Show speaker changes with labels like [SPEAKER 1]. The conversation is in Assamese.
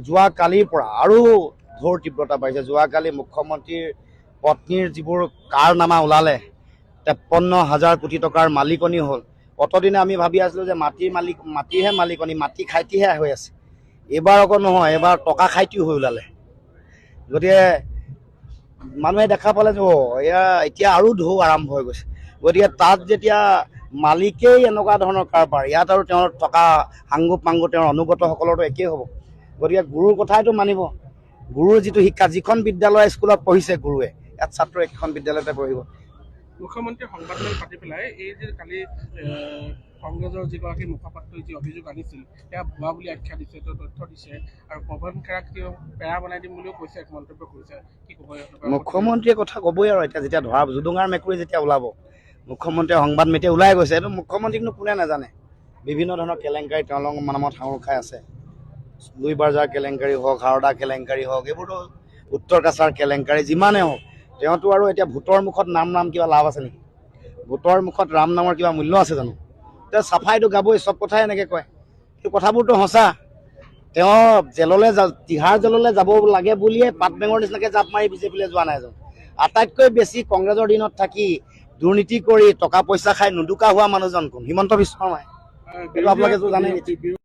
[SPEAKER 1] যোৱাকালিৰ পৰা আৰু ঢৌৰ তীব্ৰতা বাঢ়িছে। যোৱাকালি মুখ্যমন্ত্ৰীৰ পত্নীৰ যিবোৰ কাৰনামা ওলালে, 53,000 কোটি টকাৰ মালিকনি হ'ল। অতদিনে আমি ভাবি আছিলোঁ যে মাটিৰহে মালিকনি, মাটি খাইটিহে হৈ আছে। এইবাৰ আকৌ নহয়, এইবাৰ টকা খাইটিও হৈ ওলালে। গতিকে মানুহে দেখা পালে যে এয়া এতিয়া আৰু ঢৌ আৰম্ভ হৈ গৈছে। গতিকে তাত যেতিয়া মালিকেই এনেকুৱা ধৰণৰ কাৰবাৰ, ইয়াত আৰু তেওঁৰ থকা সাংগু পাংগু তেওঁৰ অনুগতসকলৰতো একেই হ'ব। গতিকে গুৰুৰ কথাইতো মানিব। গুৰুৰ যিটো শিক্ষা, যিখন বিদ্যালয় স্কুলত পঢ়িছে গুৰুৱে, ইয়াত ছাত্ৰ একেখন বিদ্যালয়তে পঢ়িব।
[SPEAKER 2] মুখ্যমন্ত্ৰীয়ে সংবাদমেল পাতি পেলাই এই যে কালি কংগ্ৰেছৰ যিগৰাকী মুখপাত্ৰই যি অভিযোগ আনিছিল সেয়া ভুৱা বুলি আখ্যা দিছে, তথ্য দিছে, আৰু পৱন খেৰাক তেওঁ পেৰা বনাই দিম বুলিও কৈছে, এক মন্তব্য কৰিছে। কি ক'ব?
[SPEAKER 1] মুখ্যমন্ত্ৰীয়ে কথা ক'বই আৰু এতিয়া যেতিয়া ধৰা জুডুঙাৰ মেকুৰী যেতিয়া ওলাব, মুখ্যমন্ত্ৰীয়ে সংবাদ মেটে ওলাই গৈছে। এইটো মুখ্যমন্ত্ৰীকনো কোনে নাজানে। বিভিন্ন ধৰণৰ কেলেংকাৰী তেওঁলোকৰ নামত সাঙুৰ খাই আছে। লুই বাজাৰ কেলেংকাৰী হওক, হাওড়া কেলেংকাৰী হওক, এইবোৰতো উত্তৰ কাছাৰ কেলেংকাৰী যিমানে হওক, তেওঁতো আৰু এতিয়া ভোটৰ মুখত নাম কিবা লাভ আছে নেকি? ভোটৰ মুখত ৰাম নামৰ কিবা মূল্য আছে জানো? তেওঁ চাফাইটো গাবই, চব কথাই এনেকৈ কয়। সেই কথাবোৰতো সঁচা। তেওঁ জেললৈ তিহাৰ জেললৈ যাব লাগে বুলিয়ে পাট বেঙৰ নিচিনাকৈ জাপ মাৰি বিজেপিলৈ যোৱা নাই জানো? আটাইতকৈ বেছি কংগ্ৰেছৰ দিনত থাকি দুৰ্নীতি কৰি টকা পইচা খাই নুদুকা হোৱা মানুহজন কোন? হিমন্ত বিশ্ব শৰ্মাই। এইটো আপোনালোকেতো জানে।